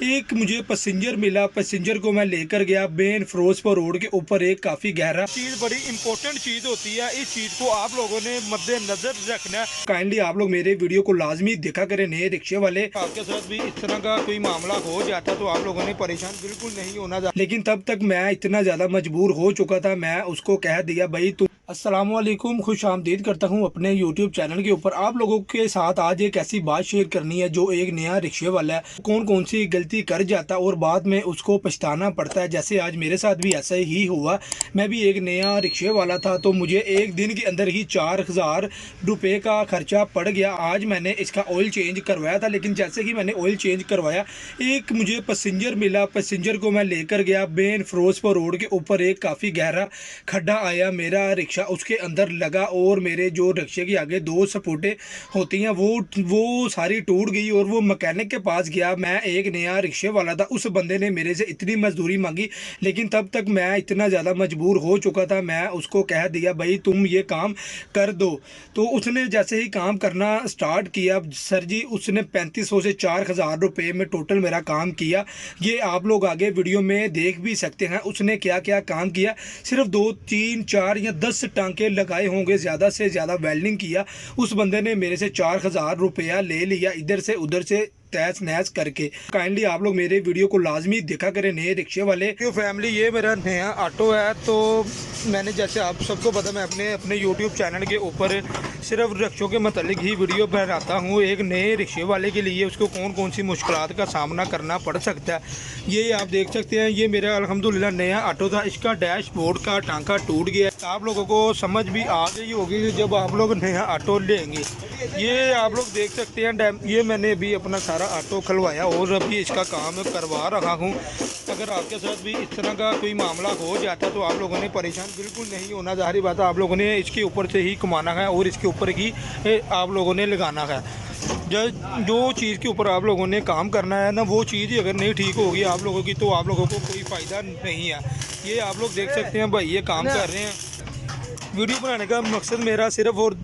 एक मुझे पैसेंजर मिला, पैसेंजर को मैं लेकर गया मेन फिरोजपुर रोड के ऊपर। एक काफ़ी गहरा चीज़, बड़ी इंपॉर्टेंट चीज़ होती है। इस चीज़ को आप लोगों ने मद्देनजर रखना। काइंडली आप लोग मेरे वीडियो को लाजमी देखा करें। नए रिक्शे वाले, आपके साथ भी इस तरह का कोई मामला हो जाता तो आप लोगों ने परेशान बिल्कुल नहीं होना। लेकिन तब तक मैं इतना ज़्यादा मजबूर हो चुका था, मैं उसको कह दिया भाई तुम। अस्सलामुअलैकुम, खुश आमदीद करता हूँ अपने यूट्यूब चैनल के ऊपर। आप लोगों के साथ आज एक ऐसी बात शेयर करनी है जो एक नया रिक्शे वाला है कौन कौन सी गलती कर जाता है और बाद में उसको पछताना पड़ता है। जैसे आज मेरे साथ भी ऐसा ही हुआ। मैं भी एक नया रिक्शे वाला था तो मुझे एक दिन के अंदर ही 4,000 रुपये का खर्चा पड़ गया। आज मैंने इसका ऑयल चेंज करवाया था, लेकिन जैसे ही मैंने ऑयल चेंज करवाया एक मुझे पैसेंजर मिला। पैसेंजर को मैं लेकर गया मेन फिरोजपुर रोड के ऊपर। एक काफ़ी गहरा खड्डा आया, मेरा रिक्शा उसके अंदर लगा और मेरे जो रिक्शे के आगे दो सपोर्टें होती हैं वो सारी टूट गई। और वो मैकेनिक के पास गया, मैं एक नया रिक्शे वाला था। उस बंदे ने मेरे से इतनी मजदूरी मांगी, लेकिन तब तक मैं इतना ज़्यादा मजबूर हो चुका था। मैं उसको कह दिया भाई तुम ये काम कर दो। तो उसने जैसे ही काम करना स्टार्ट किया, सर जी उसने 3500 से 4,000 रुपये में टोटल मेरा काम किया। ये आप लोग आगे वीडियो में देख भी सकते हैं उसने क्या क्या काम किया। सिर्फ 2 3 4 या 10 टांके लगाए होंगे, ज़्यादा से ज़्यादा वेल्डिंग किया। उस बंदे ने मेरे से 4,000 रुपया ले लिया इधर से उधर से तहस नहस करके। काइंडली आप लोग मेरे वीडियो को लाजमी देखा करें नए रिक्शे वाले। क्यों फैमिली, ये मेरा नया ऑटो है। तो मैंने जैसे आप सबको पता, मैं अपने यूट्यूब चैनल के ऊपर सिर्फ रिक्शों के मतलब ही वीडियो बनाता हूँ। एक नए रिक्शे वाले के लिए उसको कौन कौन सी मुश्किलात का सामना करना पड़ सकता है ये आप देख सकते हैं। ये मेरा अल्हम्दुलिल्लाह नया ऑटो था। इसका डैशबोर्ड का टांका टूट गया। आप लोगों को समझ भी आ गई होगी जब आप लोग नया ऑटो लेंगे। ये आप लोग देख सकते हैं, ये मैंने अभी अपना सारा ऑटो खुलवाया और अभी इसका काम करवा रहा हूँ। अगर आपके साथ भी इस तरह का कोई मामला हो जाता तो आप लोगों ने परेशान बिल्कुल नहीं होना। ज़ाहिर बात है आप लोगों ने इसके ऊपर से ही कमाना है और इसके ऊपर ही आप लोगों ने लगाना है। जो चीज़ के ऊपर आप लोगों ने काम करना है ना, वो चीज़ अगर नहीं ठीक होगी आप लोगों की तो आप लोगों को कोई फ़ायदा नहीं है। ये आप लोग देख सकते हैं भाई ये काम कर रहे हैं। वीडियो बनाने का मकसद मेरा सिर्फ और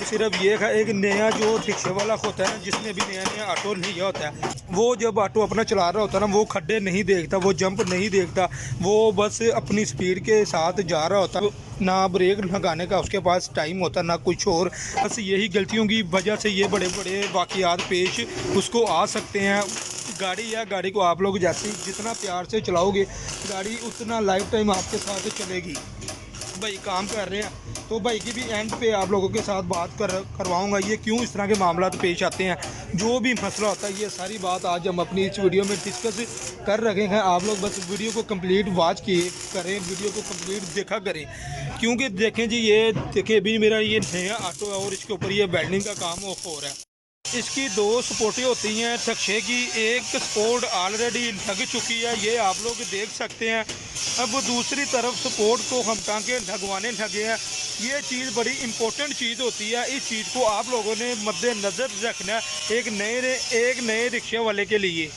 सिर्फ ये है, एक नया जो रिक्शे वाला होता है ना, जिसने भी नया नया ऑटो लिया होता है, वो जब ऑटो अपना चला रहा होता है ना, वो खड्डे नहीं देखता, वो जंप नहीं देखता, वो बस अपनी स्पीड के साथ जा रहा होता है। ना ब्रेक लगाने का उसके पास टाइम होता ना कुछ और। बस यही गलतियों की वजह से ये बड़े बड़े वाक़यात पेश उसको आ सकते हैं। गाड़ी को आप लोग जैसे जितना प्यार से चलाओगे गाड़ी उतना लाइफ टाइम आपके साथ चलेगी। भाई काम कर रहे हैं तो भाई की भी एंड पे आप लोगों के साथ बात करवाऊंगा ये क्यों इस तरह के मामला पेश आते हैं, जो भी मसला होता है। ये सारी बात आज हम अपनी इस वीडियो में डिस्कस कर रहे हैं। आप लोग बस वीडियो को कंप्लीट वॉच करें, वीडियो को कंप्लीट देखा करें, क्योंकि देखें जी ये देखें अभी मेरा ये नया ऑटो है और इसके ऊपर ये वेल्डिंग का काम हो रहा है। इसकी 2 सपोर्टें होती हैं रिक्शे की, एक सपोर्ट ऑलरेडी लग चुकी है, ये आप लोग देख सकते हैं। अब दूसरी तरफ सपोर्ट को हम टांके लगवाने लगे हैं। ये चीज़ बड़ी इंपॉर्टेंट चीज़ होती है। इस चीज़ को आप लोगों ने मद्देनज़र रखना है एक नए रिक्शे वाले के लिए।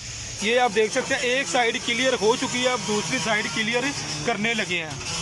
ये आप देख सकते हैं एक साइड क्लियर हो चुकी है, अब दूसरी साइड क्लियर करने लगे हैं।